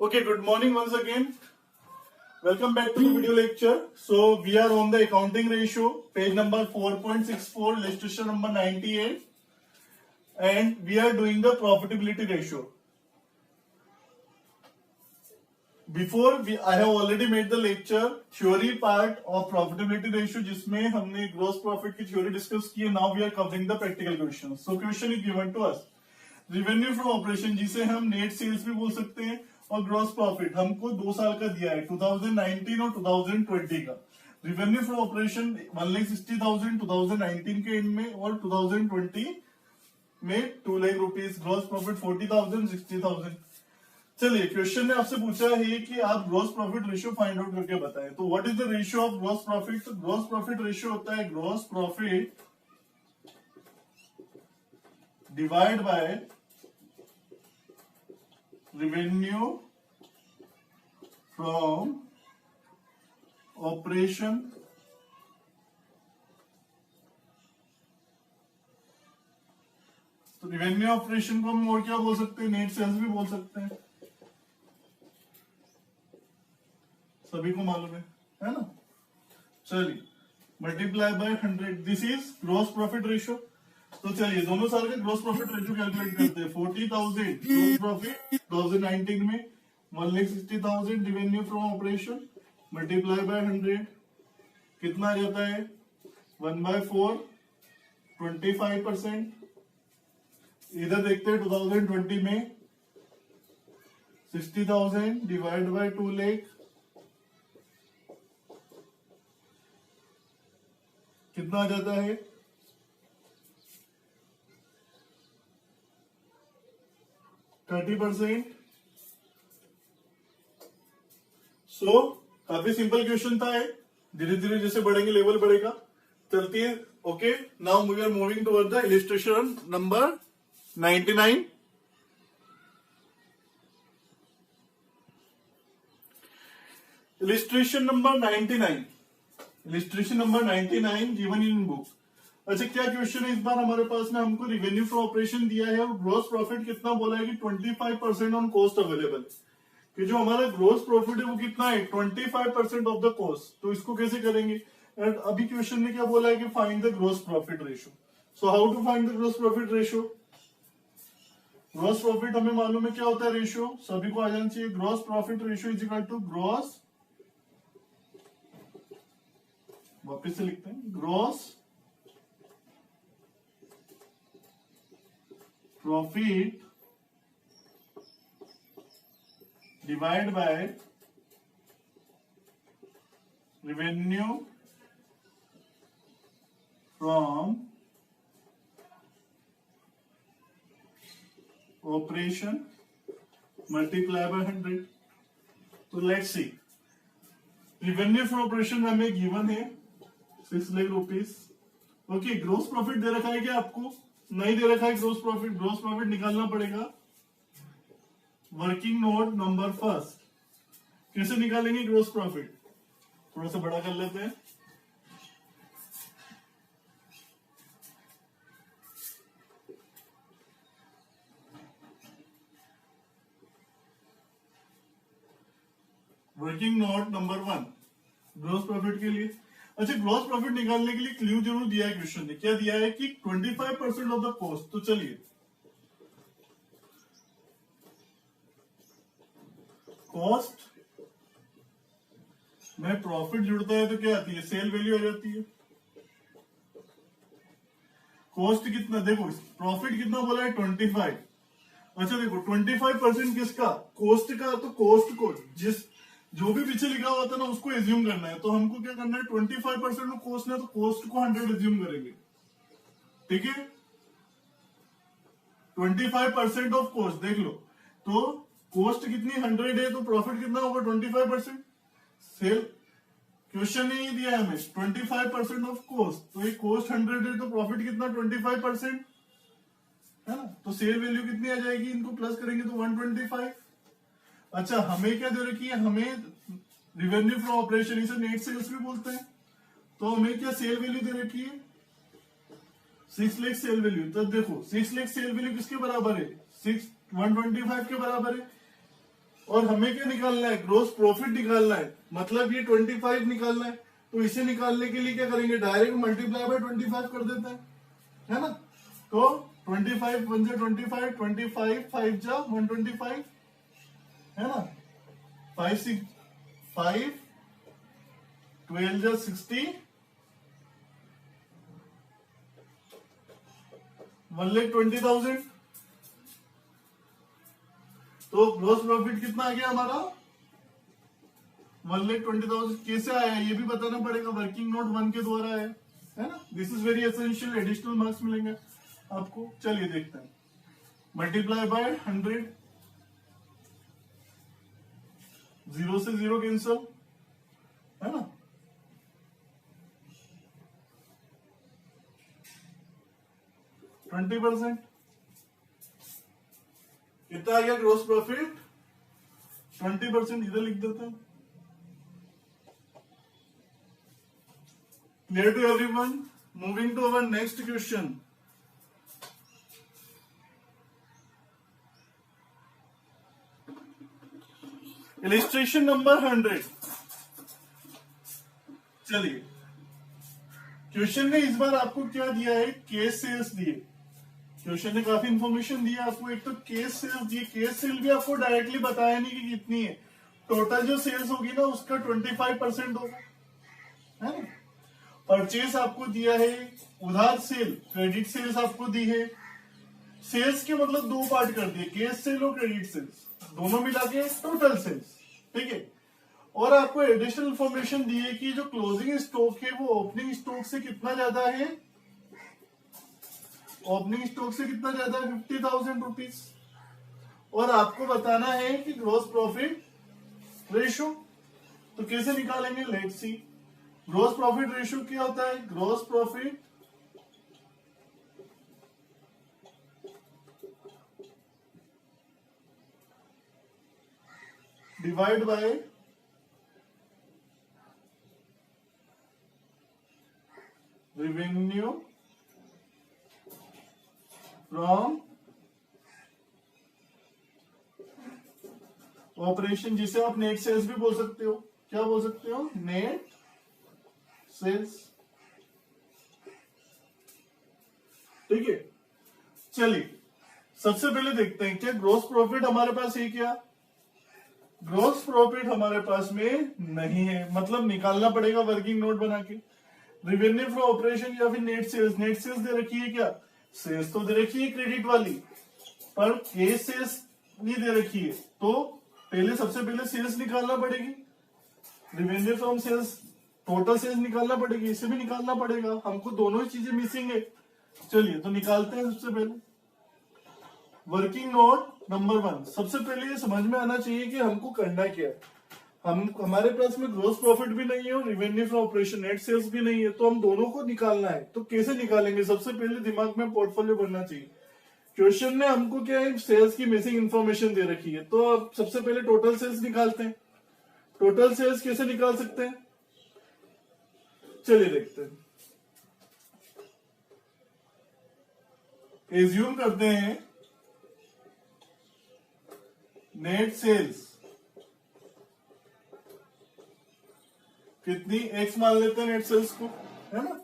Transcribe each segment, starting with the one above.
Okay, good morning once again. Welcome back to the video lecture. So we are on the accounting ratio, page number 4.64, illustration number 98, and we are doing the profitability ratio. I have already made the lecture theory part of profitability ratio, जिसमें हमने gross profit की theory discuss की है. Now we are covering the practical questions. So question is given to us. Revenue from operation, जिसे हम net sales भी बोल सकते हैं, और ग्रॉस प्रॉफिट हमको 2 साल का दिया है, 2019 और 2020 का. रिवेन्यू फ्रॉम ऑपरेशन 1,60,000 2019 के एंड में और 2020 में 2 लाख रुपीज. Gross profit 40,000 60,000. चलिए, क्वेश्चन ने आपसे पूछा है कि आप gross profit ratio find out करके बताएं. तो what is the ratio of gross profit? तो ग्रॉस प्रॉफिट रेशियो होता है gross profit divide bye revenue from operation तो रेवेन्यू ऑपरेशन को हम और क्या बोल सकते हैं? नेट सेल्स भी बोल सकते हैं. सभी को मालूम है ना. चलिए, multiply by 100. This is gross profit ratio. तो चलिए, दोनों साल के ग्रॉस प्रॉफिट रेशियो कैलकुलेट करते हैं. 40,000 ग्रॉस प्रॉफिट 2019 में, 1,60,000 revenue from operation multiply by 100 कितना आ जाता है? 1/4 25%. इधर देखते हैं 2020 में 60,000 डिवाइड बाय 2 लाख कितना आ जाता है? 30%. सो काफी सिंपल क्वेश्चन था. धीरे धीरे जैसे बढ़ेंगे लेवल बढ़ेगा. चलती है. Okay, now we are moving toward the illustration number 99. Illustration number 99. Illustration number 99 given in book. अच्छा, क्या क्वेश्चन है इस बार हमारे पास में? हमको रिवेन्यू फ्रॉम ऑपरेशन दिया है और ग्रॉस प्रॉफिट कितना बोला है कि 25% ऑन कॉस्ट अवेलेबल. कि जो हमारा ग्रॉस प्रॉफिट है वो कितना है? 25% ऑफ द कॉस्ट. तो इसको कैसे करेंगे? एंड अभी क्वेश्चन ने क्या बोला है कि find the gross profit ratio. So how to find the gross profit ratio? Gross profit हमें मालूम है क्या होता है रेशियो. सभी को आ जाना चाहिए. Gross profit ratio is equal to gross, वापिस से लिखते हैं, gross profit divide by revenue from operation multiply by 100. तो let's see. Revenue from operation में हमें गिवन है 6 lakh rupees. Okay, gross profit दे रखा है क्या आपको? नहीं दे रखा है ग्रोस प्रॉफिट. ग्रोस प्रॉफिट निकालना पड़ेगा. Working note number first. कैसे निकालेंगे ग्रोस प्रॉफिट? थोड़ा सा बड़ा कर लेते हैं. Working note number 1 gross profit के लिए. अच्छा, ग्रॉस प्रॉफिट निकालने के लिए क्लू जरूर दिया है क्वेश्चन ने. क्या दिया है कि 25% ऑफ द कॉस्ट. तो चलिए, कॉस्ट में प्रॉफिट जुड़ता है तो क्या आती है? सेल वैल्यू आ जाती है. कॉस्ट कितना? देखो, प्रॉफिट कितना बोला है? 25. अच्छा देखो, 25% किसका? कॉस्ट का. तो कॉस्ट को जो भी पीछे लिखा हुआ था ना उसको एज्यूम करना है. तो हमको क्या करना है? 25% कॉस्ट है तो कॉस्ट को 100 एज्यूम करेंगे. ठीक है, 25% ऑफ कॉस्ट. देख लो, तो कॉस्ट कितनी? 100 है. तो प्रॉफिट कितना होगा? 25%. सेल क्वेश्चन ने ये दिया है हमें 25% ऑफ कॉस्ट. तो ये कॉस्ट 100 है तो प्रॉफिट कितना? 25%, है ना. तो सेल वैल्यू कितनी आ जाएगी? इनको प्लस करेंगे तो 125. अच्छा, हमें क्या दे रखी है? हमें रिवेन्यू फ्रॉम ऑपरेशन, इसे नेट सेल्स भी बोलते हैं. तो हमें क्या सेल वैल्यू दे रखी है? 6 लाख सेल वैल्यू. तब देखो, 6 लाख सेल वैल्यू किसके बराबर है? 125 के बराबर है. और हमें क्या निकालना है, ग्रोस प्रॉफिट निकालना है, मतलब ये 25 निकालना है। तो इसे निकालने के लिए क्या करेंगे, डायरेक्ट मल्टीप्लाई बाय 25 कर देते हैं, है ना। तो 25 1 जा 25, 25 5 जा 125, है ना। 5 6 5 12 जा 60, 1,20,000। तो ग्रोस प्रॉफिट कितना आ गया हमारा, 1,20,000। कैसे आया ये भी बताना पड़ेगा, वर्किंग नोट 1 के द्वारा है ना। This is very essential, additional marks मिलेंगे आपको। चलिए देखते हैं, मल्टीप्लाई बाय 100, 0 से 0 कैंसल, है ना। %20 कितना आ गया ग्रोस प्रॉफिट, 20%। इधर लिख देते हैं। Clear to everyone. Moving to our next question. Illustration number 100। चलिए, क्वेश्चन ने इस बार आपको क्या दिया है, केस सेल्स दिए। क्वेश्चन ने काफी इंफॉर्मेशन दिया आपको। एक तो केस सेल्स दिए, केस सेल भी आपको डायरेक्टली बताया नहीं कि कितनी है। टोटल जो सेल्स होगी ना उसका 25% होगा, है ना। परचेज आपको दिया है, उधार सेल, क्रेडिट सेल्स आपको दी है। सेल्स के मतलब दो पार्ट कर दिए, केस सेल और क्रेडिट सेल्स, दोनों मिला के टोटल सेल्स, ठीक है। और आपको एडिशनल इंफॉर्मेशन दी है कि जो क्लोजिंग स्टॉक है वो ओपनिंग स्टॉक से कितना ज्यादा है, ओपनिंग स्टॉक से कितना ज्यादा है, 50,000 रुपीज। और आपको बताना है कि ग्रोस प्रॉफिट रेशो। तो कैसे निकालेंगे, let's see. Gross profit ratio क्या होता है, gross profit divide by revenue from operation, जिसे आप नेट सेल्स भी बोल सकते हो। क्या बोल सकते हो, नेट सेल्स, ठीक है। चलिए सबसे पहले देखते हैं क्या ग्रोस प्रॉफिट हमारे पास है क्या। ग्रोस प्रॉफिट हमारे पास में नहीं है, मतलब निकालना पड़ेगा वर्किंग नोट बना के। रेवेन्यू फ्रॉम ऑपरेशन या फिर नेट सेल्स, नेट सेल्स दे रखी है क्या, सेल्स तो दे रखी है क्रेडिट वाली, पर केस सेल्स नहीं दे रखी है। तो पहले सबसे पहले सेल्स निकालना पड़ेगी, revenue from sales, total sales निकालना पड़ेगी, इसे भी निकालना पड़ेगा, हमको दोनों ही चीजें मिसिंग है। चलिए तो निकालते हैं। सबसे पहले वर्किंग नोट नंबर 1। सबसे पहले ये समझ में आना चाहिए कि हमको करना क्या है। हमारे पास में ग्रोस प्रॉफिट भी नहीं है और revenue from operation net sales भी नहीं है, तो हम दोनों को निकालना है। तो कैसे निकालेंगे, सबसे पहले दिमाग में पोर्टफोलियो बनना चाहिए। क्वेश्चन ने हमको क्या है, सेल्स की मिसिंग इंफॉर्मेशन दे रखी है, तो अब सबसे पहले टोटल सेल्स निकालते हैं। टोटल सेल्स कैसे निकाल सकते हैं, चलिए देखते हैं। एज्यूम करते हैं नेट सेल्स कितनी, एक्स मान लेते हैं नेट सेल्स को, है ना।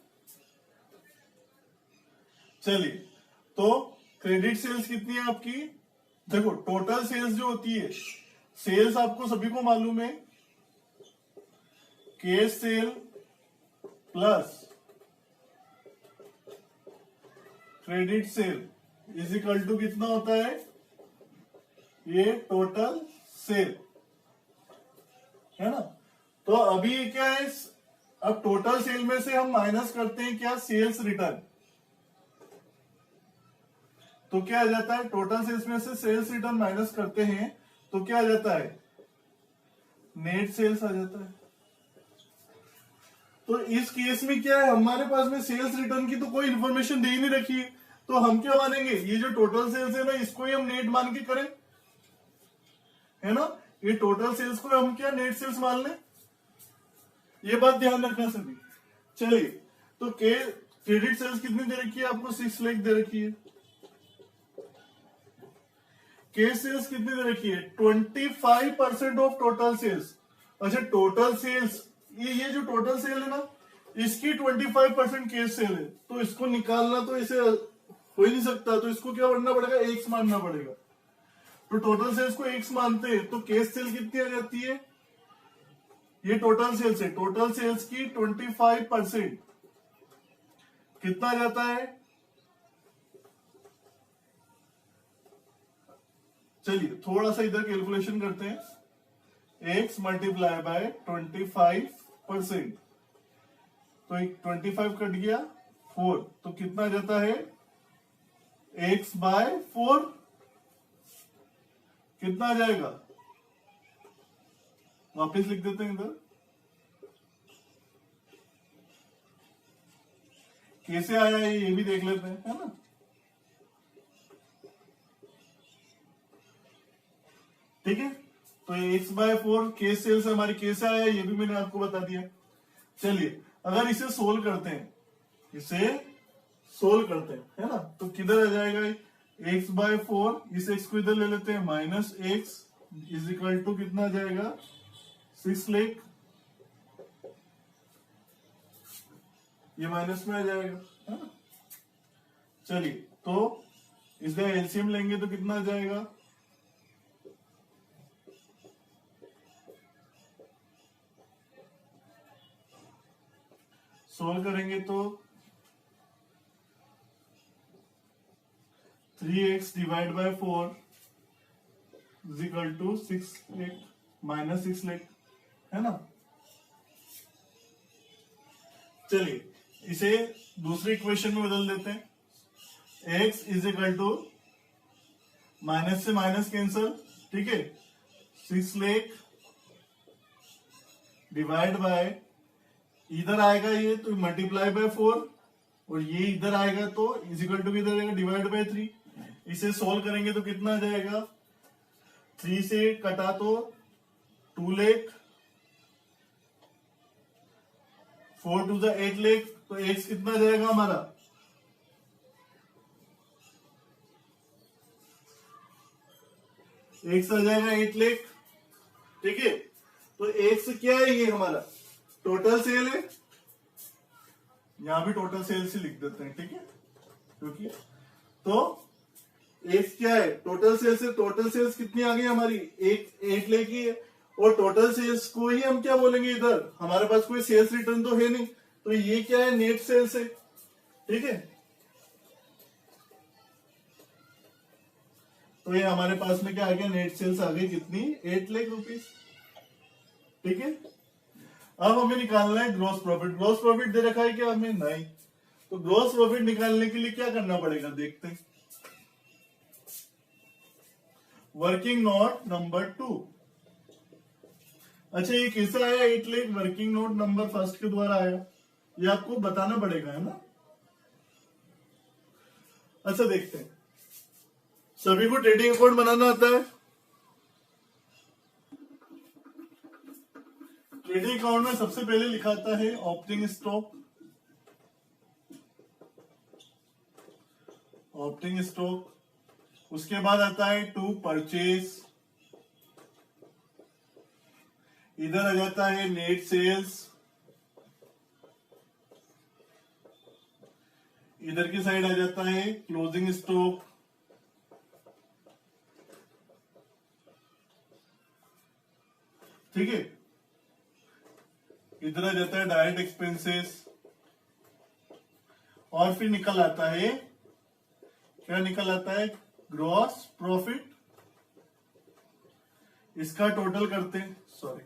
चलिए तो क्रेडिट सेल्स कितनी है आपकी, देखो टोटल सेल्स जो होती है, सेल्स आपको सभी को मालूम है, cash sale plus credit sale is equal to कितना होता है, ये टोटल सेल, है ना। तो अभी क्या है, अब टोटल सेल में से हम माइनस करते हैं क्या, सेल्स रिटर्न। तो क्या आ जाता है, टोटल सेल्स में से सेल्स रिटर्न माइनस करते हैं तो क्या आ जाता है, नेट सेल्स आ जाता है। तो इस केस में क्या है, हमारे पास में सेल्स रिटर्न की तो कोई इंफॉर्मेशन दे ही नहीं रखी है, तो हम क्या मानेंगे, ये जो टोटल सेल्स है ना, इसको ही हम नेट मान के करें, है ना। ये टोटल सेल्स को हम क्या नेट सेल्स मान लें, ये बात ध्यान रखना सभी। चलिए तो क्रेडिट सेल्स कितनी दे रखी है आपको, 6 लाख दे रखी है। केस सेल्स कितनी दे रखी है? 25% ऑफ टोटल सेल्स। अच्छा, टोटल सेल्स, ये जो टोटल सेल है ना, इसकी 25% केस सेल है, तो इसको निकालना तो इसे हो ही नहीं सकता, तो इसको क्या बनना पड़ेगा? एक्स मानना पड़ेगा। तो टोटल सेल्स को एक्स मानते हैं तो केस सेल कितनी आ जाती है? ये टोटल सेल्स है, टोटल सेल्स की 25% कितना आ जाता है? चलिए थोड़ा सा इधर कैलकुलेशन करते हैं। एक्स मल्टीप्लाई बाय 25%, तो एक 25 कट गया 4, तो कितना आ जाता है? एक्स बाय 4 कितना आ जाएगा? वापस लिख देते हैं इधर, कैसे आया है ये भी देख लेते हैं, है ना। ठीक है, तो एक्स बाय 4 केस सेल्स हमारी कैसे आया ये भी मैंने आपको बता दिया। चलिए अगर इसे सोल्व करते हैं, इसे सोल्व करते हैं, है ना, तो किधर आ जाएगा? एक्स बाय 4, इस एक्स को इधर ले लेते हैं, minus x is equal to कितना आ जाएगा? 6 लाख। ये माइनस में आ जाएगा, है ना। चलिए तो इसका एलसीएम लेंगे तो कितना आ जाएगा? सोल्व करेंगे तो 3x divide by 4 is equal to 6 lakh, minus 6 lakh, है ना। चलिए इसे दूसरी इक्वेशन में बदल देते हैं। x is equal to, minus से माइनस कैंसल, ठीक है, 6 लाख डिवाइड बाय, इधर आएगा ये तो मल्टीप्लाई बाय 4, और ये इधर आएगा तो इज इक्वल टू इधर आएगा डिवाइड बाय 3। इसे सोल्व करेंगे तो कितना आ जाएगा? 3 से कटा तो 2 लाख, 4 टू द 8 लाख, तो एक्स कितना जाएगा हमारा? एक्स आ जाएगा 8 लाख, ठीक है। तो एक्स क्या है? ये हमारा टोटल सेल है, यहां भी टोटल सेल से लिख देते हैं, ठीक है, क्योंकि तो एक्स क्या है? टोटल सेल्स है। टोटल सेल्स कितनी आ गई हमारी? 8 लाख की है, और टोटल सेल्स को ही हम क्या बोलेंगे? इधर हमारे पास कोई सेल्स रिटर्न तो है नहीं, तो ये क्या है? नेट सेल्स है, ठीक है। तो ये हमारे पास में क्या आ गया? नेट सेल्स आ गई कितनी? 8 लाख रुपीस, ठीक है। अब हमें निकालना है ग्रॉस प्रॉफिट। ग्रॉस प्रॉफिट दे रखा है क्या हमें? नहीं। तो ग्रॉस प्रॉफिट निकालने के लिए क्या करना पड़ेगा? देखते हैं। Working note number 2। अच्छा, ये कैसे आया 8 lakh? Working note number first के द्वारा आया, ये आपको बताना पड़ेगा, है ना। अच्छा देखते हैं, सभी को ट्रेडिंग अकाउंट बनाना आता है। ट्रेडिंग अकाउंट में सबसे पहले लिखा आता है ओपनिंग स्टॉक, ओपनिंग स्टॉक, उसके बाद आता है टू परचेज, इधर आ जाता है नेट सेल्स, इधर की साइड आ जाता है क्लोजिंग स्टॉक, ठीक है, इधर आ जाता है डायरेक्ट एक्सपेंसेस, और फिर निकल आता है, क्या निकल आता है? Gross profit. इसका टोटल करते हैं, सॉरी,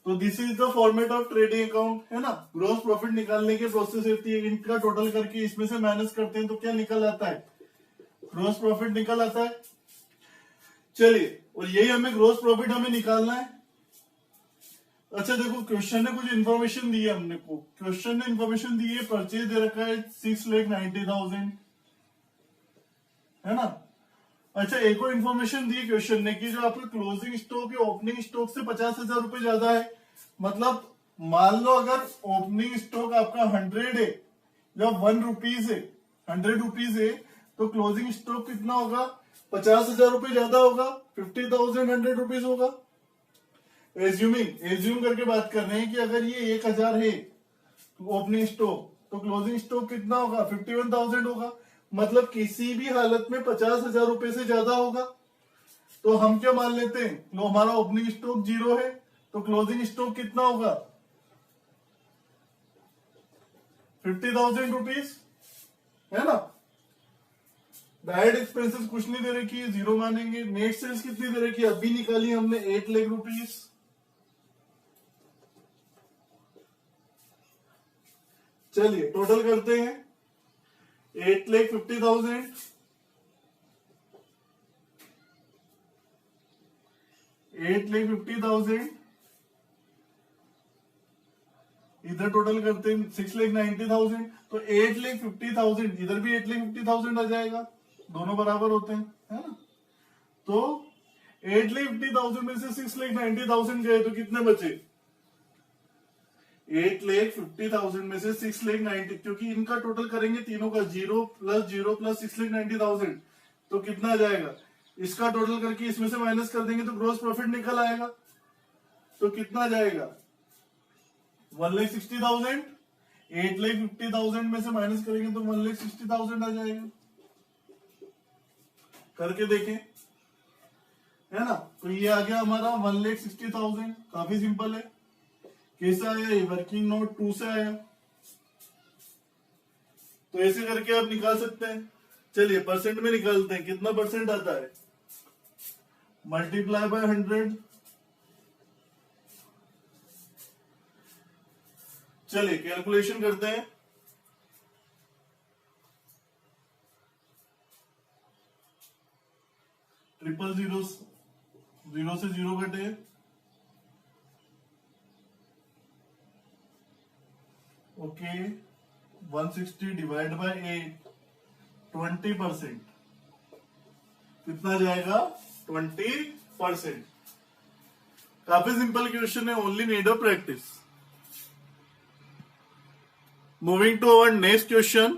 तो this is the format of trading account, है ना। ग्रॉस प्रॉफिट निकालने की प्रोसेस होती है, इनका टोटल करके इसमें से माइनस करते हैं तो क्या निकल आता है? ग्रॉस प्रॉफिट निकल आता है। चलिए, और यही हमें ग्रॉस प्रॉफिट हमें निकालना है। अच्छा देखो, क्वेश्चन ने कुछ इन्फॉर्मेशन दी है हमने को, क्वेश्चन ने इन्फॉर्मेशन दी है, परचेज दे रखा है 6,90,000, है ना। अच्छा, एक और इन्फॉर्मेशन दी क्वेश्चन ने कि जो आपका क्लोजिंग स्टॉक है ओपनिंग स्टॉक से 50,000 रुपए ज्यादा है। मतलब मान लो अगर ओपनिंग स्टॉक आपका 100 है या 1 रुपीज है, 100 रुपीज है, तो क्लोजिंग स्टॉक कितना होगा? 50,000 रुपए ज्यादा होगा, 50,100 रुपीज होगा। एज्यूम करके बात कर रहे हैं कि अगर ये 1,000 है ओपनिंग स्टॉक, तो क्लोजिंग स्टॉक कितना होगा? 51,000 होगा। मतलब किसी भी हालत में 50,000 रुपए से ज्यादा होगा। तो हम क्या मान लेते हैं? तो हमारा ओपनिंग स्टॉक 0 है, तो क्लोजिंग स्टॉक कितना होगा? 50,000 रुपीज, है ना। डायरेक्ट एक्सपेंसेस कुछ नहीं दे रखी है, 0 मानेंगे। नेट सेल्स कितनी दे रखी है? अभी निकाली हमने 8 लाख रुपीज। चलिए टोटल करते हैं। 8,50,000 8,50,000 इधर टोटल करते हैं 6,90,000। तो 8,50,000 इधर भी 8,50,000 आ जाएगा, दोनों बराबर होते हैं, है ना। तो 8,50,000 में से 6,90,000 गए तो कितने बचे? 8,50,000 में से 6,90,000, क्योंकि इनका टोटल करेंगे तीनों का, 0 + 0 + 6,90,000, तो कितना जाएगा? इसका टोटल करके इसमें से माइनस कर देंगे तो ग्रॉस प्रॉफिट निकल आएगा। तो कितना जाएगा? 1,60,000। 8,50,000 में से माइनस करेंगे तो 1,60,000 आ जाएगा। करके देखें, है ना। तो ये आ गया हमारा 1,60,000। काफी सिंपल है। कैसे आया? ये वर्किंग नोट 2 से आया। तो ऐसे करके आप निकाल सकते हैं। चलिए परसेंट में निकालते हैं, कितना परसेंट आता है? Multiply by 100। चलिए कैलकुलेशन करते हैं। ट्रिपल जीरो, 0 से 0 घटे, ओके। 160 divide by 8, 20%। कितना जाएगा? 20%। काफी सिंपल क्वेश्चन है, only need of practice. Moving to our next question.